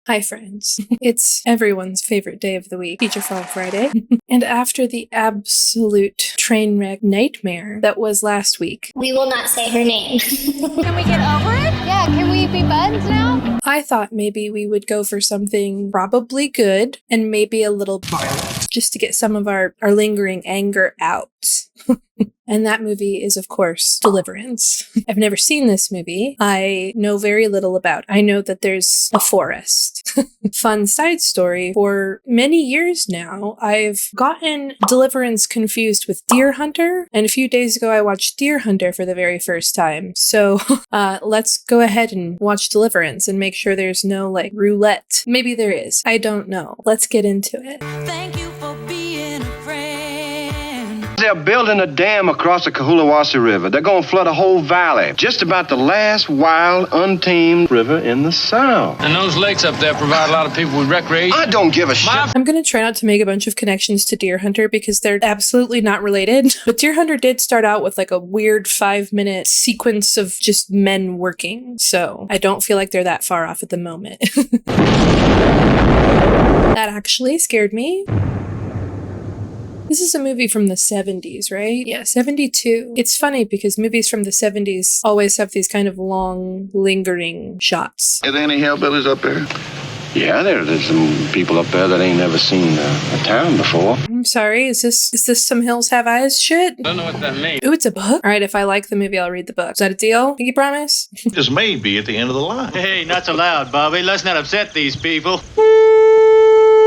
Hi, friends. It's everyone's favorite day of the week, Feature Film Friday. And after the absolute train wreck nightmare that was last week, we will not say her name. Can we get over it? Yeah, can we be buds now? I thought maybe we would go for something probably good and maybe a little violent, just to get some of our lingering anger out. And that movie is, of course, Deliverance. I've never seen this movie. I know very little about it. I know that there's a forest. Fun side story. For many years now, I've gotten Deliverance confused with Deer Hunter. And a few days ago, I watched Deer Hunter for the very first time. So let's go ahead and watch Deliverance and make sure there's no, roulette. Maybe there is. I don't know. Let's get into it. Thank you for being a friend. They're building a dam across the Cohulawasi River. They're going to flood a whole valley. Just about the last wild, untamed river in the South. And those lakes up there provide a lot of people with recreation. I don't give a shit. I'm going to try not to make a bunch of connections to Deer Hunter because they're absolutely not related. But Deer Hunter did start out with a weird 5-minute sequence of just men working. So I don't feel like they're that far off at the moment. That actually scared me. This is a movie from the 70s, right? Yeah, 72. It's funny because movies from the 70s always have these kind of long, lingering shots. Are there any hillbillies up there? Yeah, there's some people up there that ain't never seen a town before. I'm sorry, is this some Hills Have Eyes shit? I don't know what that means. Ooh, it's a book? Alright, if I like the movie, I'll read the book. Is that a deal? Pinky promise? This may be at the end of the line. Hey, not so loud, Bobby. Let's not upset these people.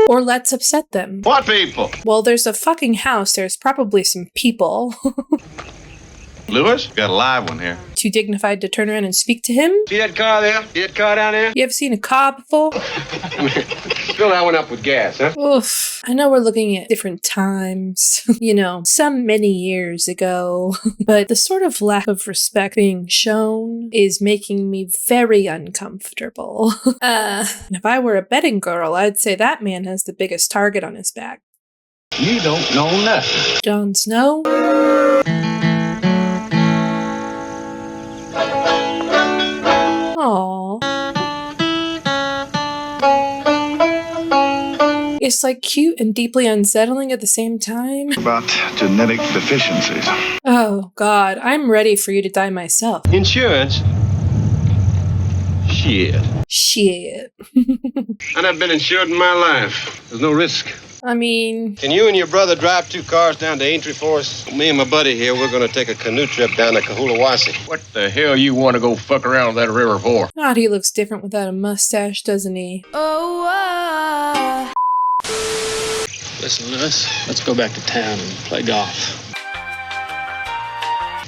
Or let's upset them. What people? Well, there's a fucking house. There's probably some people. Lewis, got a live one here. Too dignified to turn around and speak to him? See that car there? See that car down there? You ever seen a car before? Fill that one up with gas, huh? Oof. I know we're looking at different times, some many years ago, but the sort of lack of respect being shown is making me very uncomfortable. And if I were a betting girl, I'd say that man has the biggest target on his back. You don't know nothing. Jon Snow? Aww. It's cute and deeply unsettling at the same time. About genetic deficiencies. Oh, God, I'm ready for you to die myself. Insurance? Shit. Shit. I've never been insured in my life. There's no risk. I mean... Can you and your brother drive 2 cars down to Aintree for us? Me and my buddy here, we're going to take a canoe trip down to Cohulawasi. What the hell you want to go fuck around with that river for? God, he looks different without a mustache, doesn't he? Oh, Listen, Lewis, let's go back to town and play golf.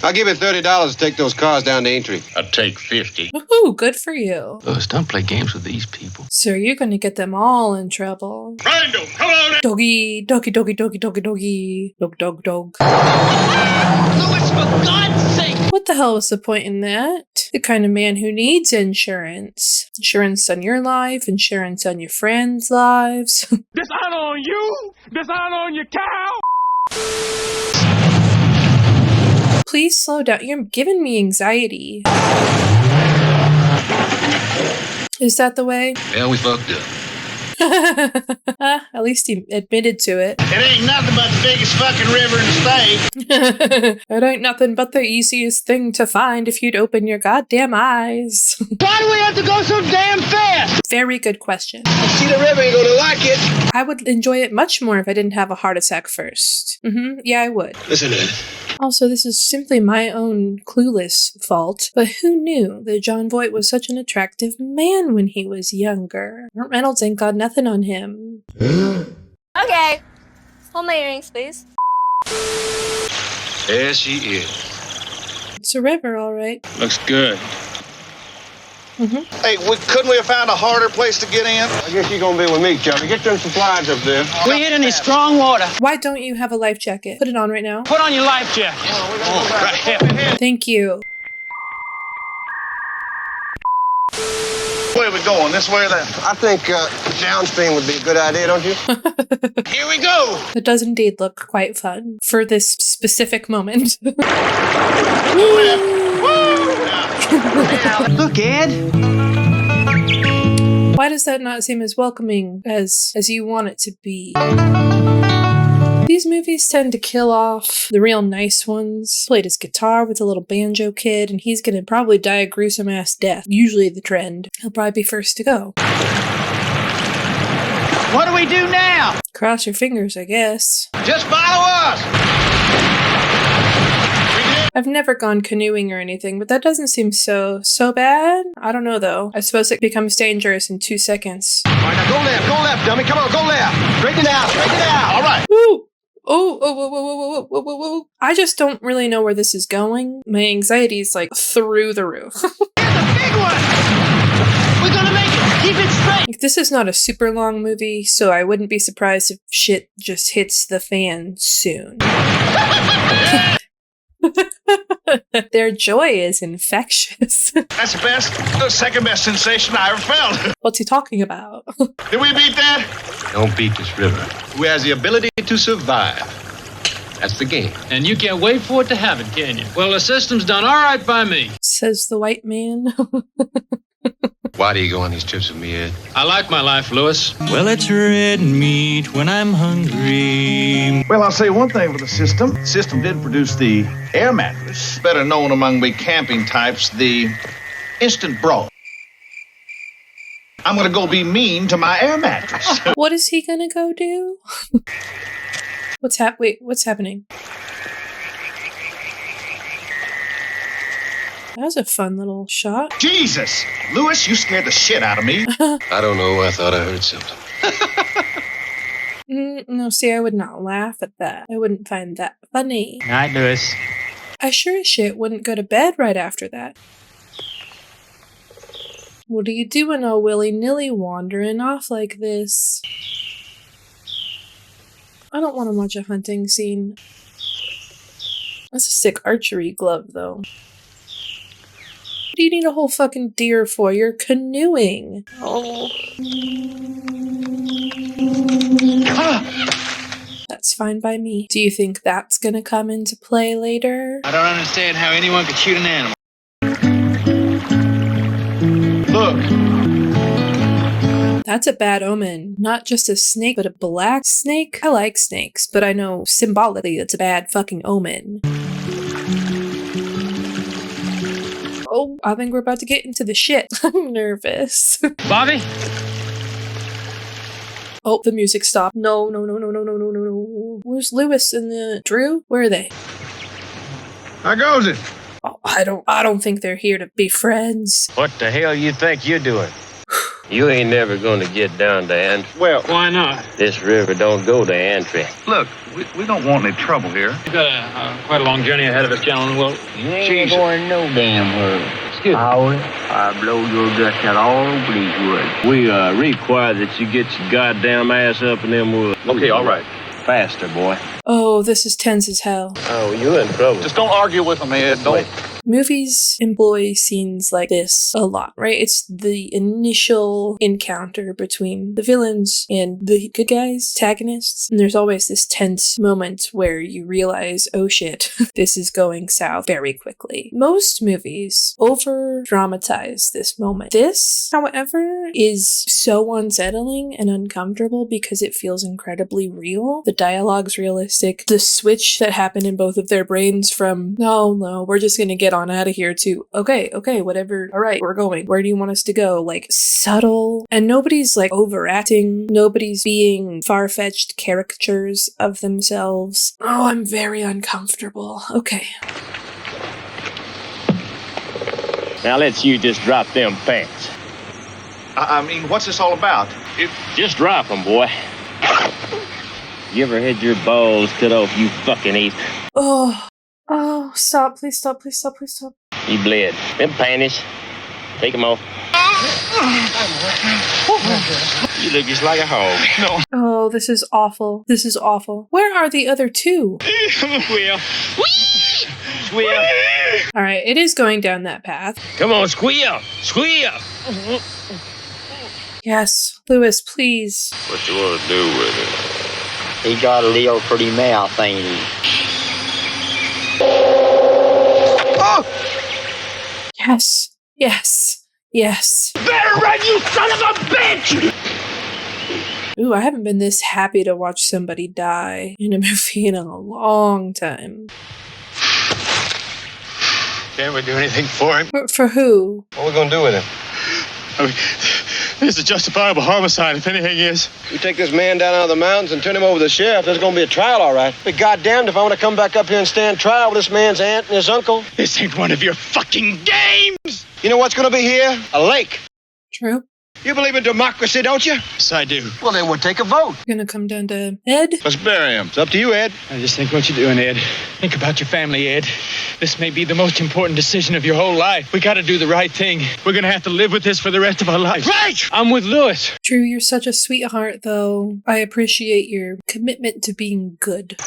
I'll give you $30 to take those cars down to Aintree. I'd take 50. Woohoo, good for you. Lewis, don't play games with these people. Sir, you're gonna get them all in trouble. Randall, come on in. Doggy, doggy, doggy, doggy, doggy, doggy. Dog, dog, dog. Lewis, for God's sake! What the hell was the point in that? The kind of man who needs insurance. Insurance on your life, insurance on your friends' lives. Dishonor on you! Dishonor on your cow! Please slow down. You're giving me anxiety. Is that the way? Yeah, we fucked up. At least he admitted to it. It ain't nothing but the biggest fucking river in the state. It ain't nothing but the easiest thing to find if you'd open your goddamn eyes. Why do we have to go so damn fast? Very good question. See the river, you're going to like it. I would enjoy it much more if I didn't have a heart attack first. Yeah, I would. Listen, Ed. Also, this is simply my own clueless fault, but who knew that Jon Voight was such an attractive man when he was younger? Burt Reynolds ain't got nothing on him. Okay. Hold my earrings, please. There she is. It's a river, all right. Looks good. Hey, couldn't we have found a harder place to get in? I guess you're going to be with me, Chubby. Get them supplies up there. We hit any strong water. Why don't you have a life jacket? Put it on right now. Put on your life jacket. Right here. Thank you. Where are we going, this way or that? I think downstream would be a good idea, don't you? Here we go. It does indeed look quite fun for this specific moment. Look, Ed. Why does that not seem as welcoming as you want it to be? These movies tend to kill off the real nice ones. Played his guitar with a little banjo kid, and he's gonna probably die a gruesome ass death. Usually the trend. He'll probably be first to go. What do we do now? Cross your fingers, I guess. Just follow us. I've never gone canoeing or anything, but that doesn't seem so bad. I don't know though. I suppose it becomes dangerous in 2 seconds. All right, now go left, dummy. Come on, go left. Straighten it out. All right. Woo! Oh. I just don't really know where this is going. My anxiety is like through the roof. Here's the big one. We're gonna make it. Keep it straight. Like, this is not a super long movie, so I wouldn't be surprised if shit just hits the fan soon. Their joy is infectious. That's the second best sensation I ever felt. What's he talking about? Did we beat that? Don't beat this river. Who has the ability to survive? That's the game. And you can't wait for it to happen, can you? Well, the system's done all right by me. Says the white man. Why do you go on these trips with me, Ed? I like my life, Lewis. Well, it's red meat when I'm hungry. Well, I'll say one thing for the system. The system did produce the air mattress, better known among we camping types, the instant bro. I'm gonna go be mean to my air mattress. What is he gonna go do? What's happening? That was a fun little shot. Jesus! Lewis, you scared the shit out of me. I don't know. I thought I heard something. No, see, I would not laugh at that. I wouldn't find that funny. Night, Lewis. I sure as shit wouldn't go to bed right after that. What are you doing all willy-nilly wandering off like this? I don't want to watch a hunting scene. That's a sick archery glove, though. What do you need a whole fucking deer for? You're canoeing. Oh. That's fine by me. Do you think that's gonna come into play later? I don't understand how anyone could shoot an animal. Look. That's a bad omen. Not just a snake, but a black snake? I like snakes, but I know symbolically it's a bad fucking omen. Oh, I think we're about to get into the shit. I'm nervous. Bobby? Oh, the music stopped. No. Where's Lewis and the Drew? Where are they? How goes it? Oh, I don't think they're here to be friends. What the hell you think you're doing? You ain't never gonna get down to Antry. Well, Why not? This river don't go to Antry. look, we don't want any trouble here. We've got quite a long journey ahead of us, gentlemen. Well, You ain't Jesus. going no damn hurry. excuse me. I blow your guts out all over these woods. We require that you get your goddamn ass up in them woods. Okay, all right. Faster, boy. Oh, this is tense as hell. Oh, you're in trouble. Just don't argue with them, Ed. Don't. Movies employ scenes like this a lot, right? It's the initial encounter between the villains and the good guys, antagonists, and there's always this tense moment where you realize, oh shit, this is going south very quickly. Most movies over-dramatize this moment. This, however, is so unsettling and uncomfortable because it feels incredibly real. The dialogue's realistic. The switch that happened in both of their brains from, no, we're just gonna get on out of here to, okay, whatever, all right, we're going. Where do you want us to go? Like, subtle. And nobody's like overacting. Nobody's being far-fetched caricatures of themselves. Oh, I'm very uncomfortable. Okay. Now let's you just drop them pants. I mean, what's this all about? Just drop them, boy. You ever had your balls cut off, you fucking ape? Oh, stop, please stop. He bled. Them panties. Take them off. You look just like a hog. Oh, this is awful. Where are the other two? Squeal. Squeal. All right, it is going down that path. Come on, squeal. Squeal. Yes, Lewis, please. What you want to do with it? He got a little pretty mouth, ain't he? Yes. Yes. Better run, you son of a bitch! Ooh, I haven't been this happy to watch somebody die in a movie in a long time. Can't we do anything for him? For who? What are we gonna do with him? I mean, this is a justifiable homicide, if anything is. We take this man down out of the mountains and turn him over to the sheriff. There's gonna be a trial, all right. Be goddamned if I want to come back up here and stand trial with this man's aunt and his uncle. This ain't one of your fucking games! You know what's gonna be here? A lake. True. You believe in democracy, don't you? Yes, I do. Well, then we'll take a vote. Gonna come down to Ed. Let's bury him. It's up to you, Ed. I just think what you're doing, Ed. Think about your family, Ed. This may be the most important decision of your whole life. We gotta do the right thing. We're gonna have to live with this for the rest of our lives. Right! I'm with Lewis. Drew, you're such a sweetheart, though. I appreciate your commitment to being good.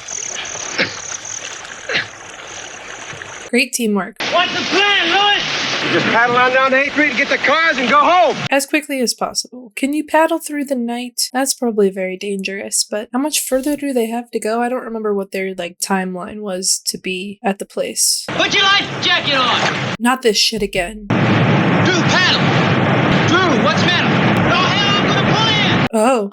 Great teamwork. What's the plan, Louis? Just paddle on down to 8th Street and get the cars and go home. As quickly as possible. Can you paddle through the night? That's probably very dangerous, but how much further do they have to go? I don't remember what their, timeline was to be at the place. Put your life jacket on. Not this shit again. Drew, paddle. Drew, what's the matter? No, hell, I'm gonna pull in. Oh.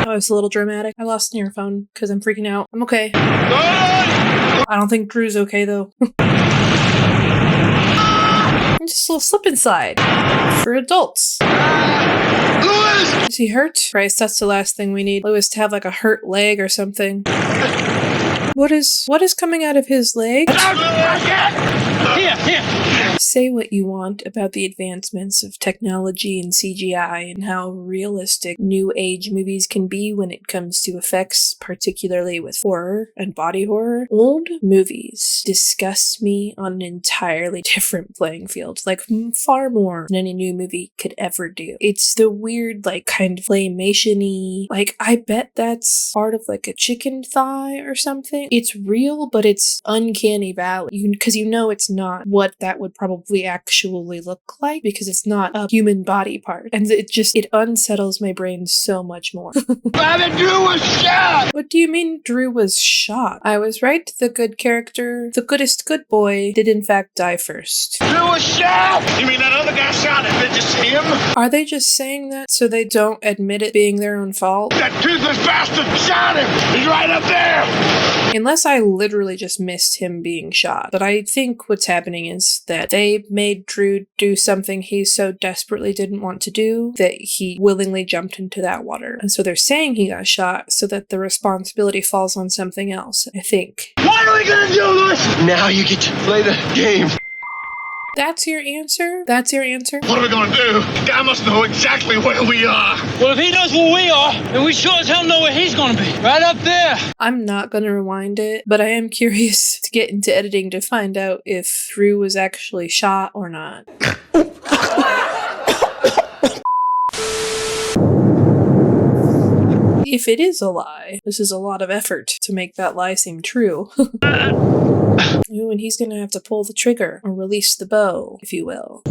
That was a little dramatic. I lost an earphone because I'm freaking out. I'm okay. I don't think Drew's okay, though. Just a little slip and slide. For adults. Is he hurt? Christ, that's the last thing we need. Lewis to have a hurt leg or something. What is coming out of his leg? Here. Say what you want about the advancements of technology and CGI and how realistic new age movies can be when it comes to effects, particularly with horror and body horror. Old movies disgust me on an entirely different playing field, far more than any new movie could ever do. It's the weird, kind of claymation-y, I bet that's part of a chicken thigh or something. It's real, but it's uncanny valley, because it's not what that would probably actually look like, because it's not a human body part. And it unsettles my brain so much more. Drew was shot! What do you mean Drew was shot? I was right, the good character, the goodest good boy, did in fact die first. Drew was shot! You mean that other guy shot him? Is it just him? Are they just saying that so they don't admit it being their own fault? That toothless bastard shot him! He's right up there! Unless I literally just missed him being shot. But I think what's happening is that they made Drew do something he so desperately didn't want to do that he willingly jumped into that water. And so they're saying he got shot so that the responsibility falls on something else, I think. What are we gonna do, Louis? Now you get to play the game. That's your answer? That's your answer? What are we gonna do? The guy must know exactly where we are. Well, if he knows where we are, then we sure as hell know where he's gonna be. Right up there. I'm not gonna rewind it, but I am curious to get into editing to find out if Drew was actually shot or not. If it is a lie, this is a lot of effort to make that lie seem true. Ooh, and he's gonna have to pull the trigger or release the bow, if you will.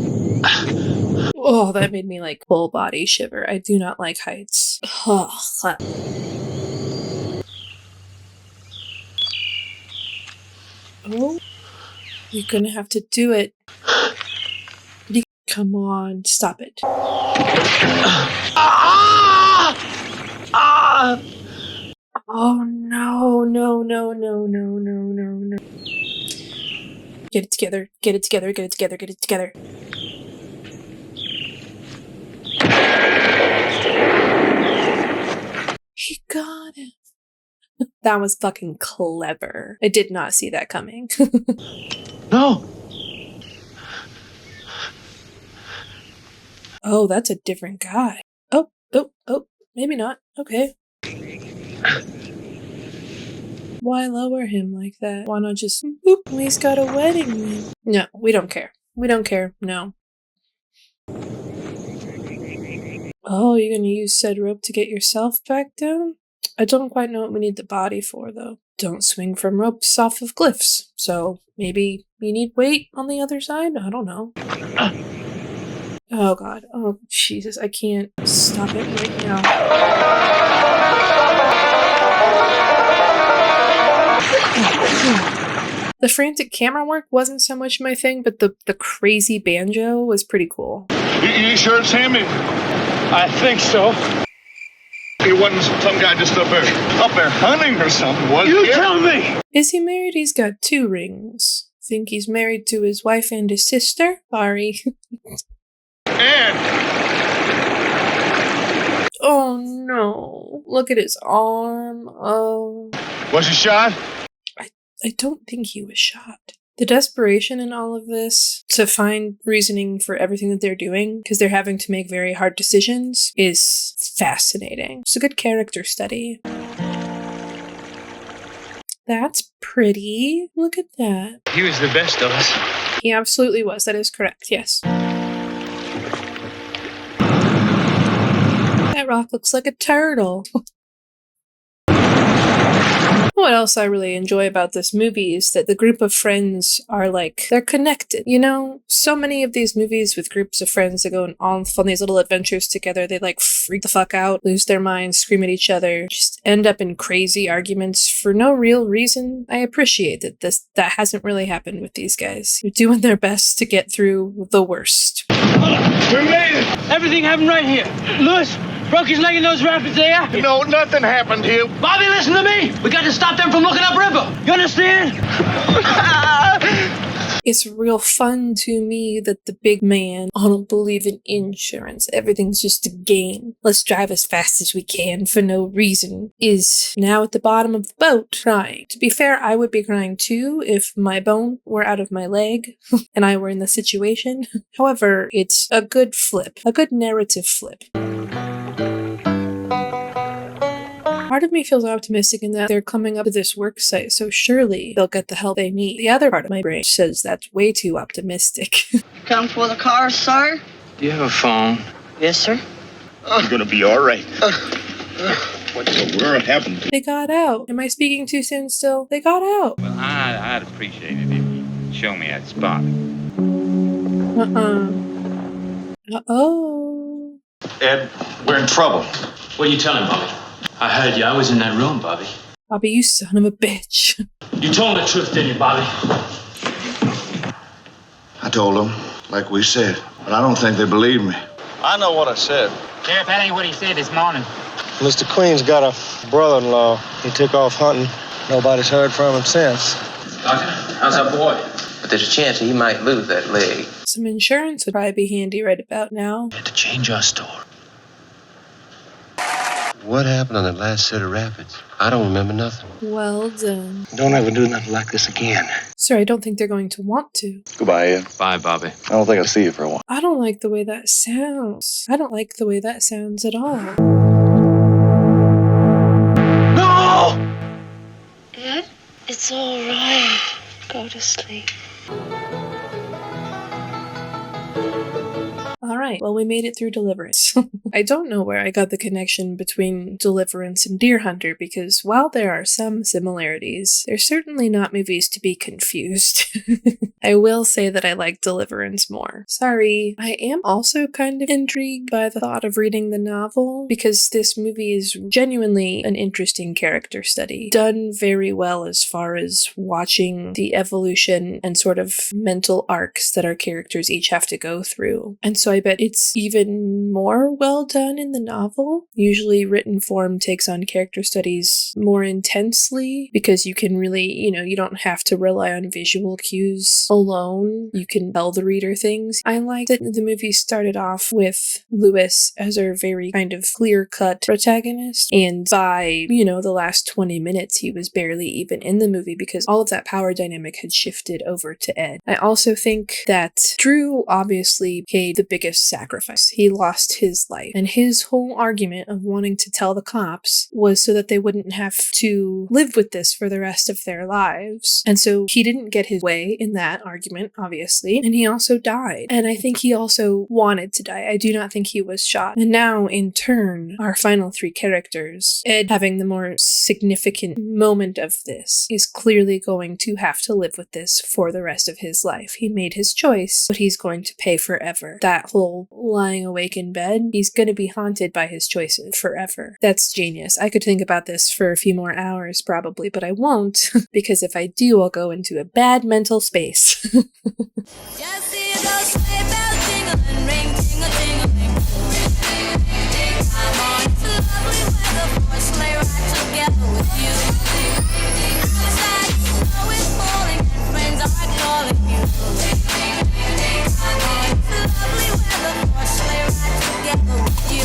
Oh, that made me full body shiver. I do not like heights. Oh, you're gonna have to do it. Come on, stop it. Oh no. Get it together. He got him. That was fucking clever. I did not see that coming. No. Oh, that's a different guy. Oh, maybe not. Okay. Why lower him like that? Why not just, whoop, he's got a wedding ring. No, we don't care. No. Oh, you're gonna use said rope to get yourself back down? I don't quite know what we need the body for, though. Don't swing from ropes off of cliffs, so maybe you need weight on the other side? I don't know. Oh god. Oh, Jesus, I can't stop it right now. The frantic camera work wasn't so much my thing, but the crazy banjo was pretty cool. You sure it's him? I think so. He wasn't some guy just up there hunting or something, was You he? tell me! Is he married? He's got 2 rings. Think he's married to his wife and his sister? Sorry. Ed! Oh no. Look at his arm. Oh. Was he shot? I don't think he was shot. The desperation in all of this to find reasoning for everything that they're doing, because they're having to make very hard decisions, is fascinating. It's a good character study. That's pretty. Look at that. He was the best of us. He absolutely was. That is correct. Yes. That rock looks like a turtle. What else I really enjoy about this movie is that the group of friends are they're connected. You know, so many of these movies with groups of friends that go off on these little adventures together, they freak the fuck out, lose their minds, scream at each other, just end up in crazy arguments for no real reason. I appreciate that that hasn't really happened with these guys. They're doing their best to get through the worst. We made it! Everything happened right here. Lewis broke his leg in those rapids there. No, nothing happened here. Bobby, listen to me! We got to stop them from looking upriver. You understand? It's real fun to me that the big man, I don't believe in insurance, everything's just a game, let's drive as fast as we can for no reason, is now at the bottom of the boat crying. To be fair, I would be crying too if my bone were out of my leg and I were in the situation. However, it's a good flip, a good narrative flip. Part of me feels optimistic in that they're coming up to this work site, so surely they'll get the help they need. The other part of my brain says that's way too optimistic. Come for the car, sir? Do you have a phone? Yes, sir. You're gonna be all right. What the world happened to They got out. Am I speaking too soon still? They got out. Well, I'd appreciate it if you show me that spot. Uh-oh. Ed, we're in trouble. What are you telling, Bobby? I heard you. I was in that room, Bobby. Bobby, you son of a bitch. You told the truth, didn't you, Bobby? I told them, like we said, but I don't think they believe me. I know what I said. Sheriff, that ain't what he said this morning. Mr. Queen's got a brother-in-law. He took off hunting. Nobody's heard from him since. Doctor, how's that boy? But there's a chance he might lose that leg. Some insurance would probably be handy right about now. We had to change our story. What happened on that last set of rapids? I don't remember nothing. Well done. Don't ever do nothing like this again. Sir, I don't think they're going to want to. Goodbye, Ed. Bye, Bobby. I don't think I'll see you for a while. I don't like the way that sounds. I don't like the way that sounds at all. No! Ed, it's all right. Go to sleep. Alright, well, we made it through Deliverance. I don't know where I got the connection between Deliverance and Deer Hunter, because while there are some similarities, they're certainly not movies to be confused. I will say that I like Deliverance more. Sorry. I am also kind of intrigued by the thought of reading the novel, because this movie is genuinely an interesting character study. Done very well as far as watching the evolution and sort of mental arcs that our characters each have to go through. And so I bet it's even more well done in the novel. Usually written form takes on character studies more intensely because you can really, you don't have to rely on visual cues alone. You can tell the reader things. I like that the movie started off with Lewis as our very kind of clear-cut protagonist, and by, the last 20 minutes he was barely even in the movie because all of that power dynamic had shifted over to Ed. I also think that Drew obviously paid the biggest sacrifice. He lost his life, and his whole argument of wanting to tell the cops was so that they wouldn't have to live with this for the rest of their lives. And so he didn't get his way in that argument, obviously, and he also died. And I think he also wanted to die. I do not think he was shot. And now, in turn, our final 3 characters, Ed having the more significant moment of this, is clearly going to have to live with this for the rest of his life. He made his choice, but he's going to pay forever. That whole Cole lying awake in bed, he's gonna be haunted by his choices forever. That's genius. I could think about this for a few more hours probably, but I won't, because if I do, I'll go into a bad mental space.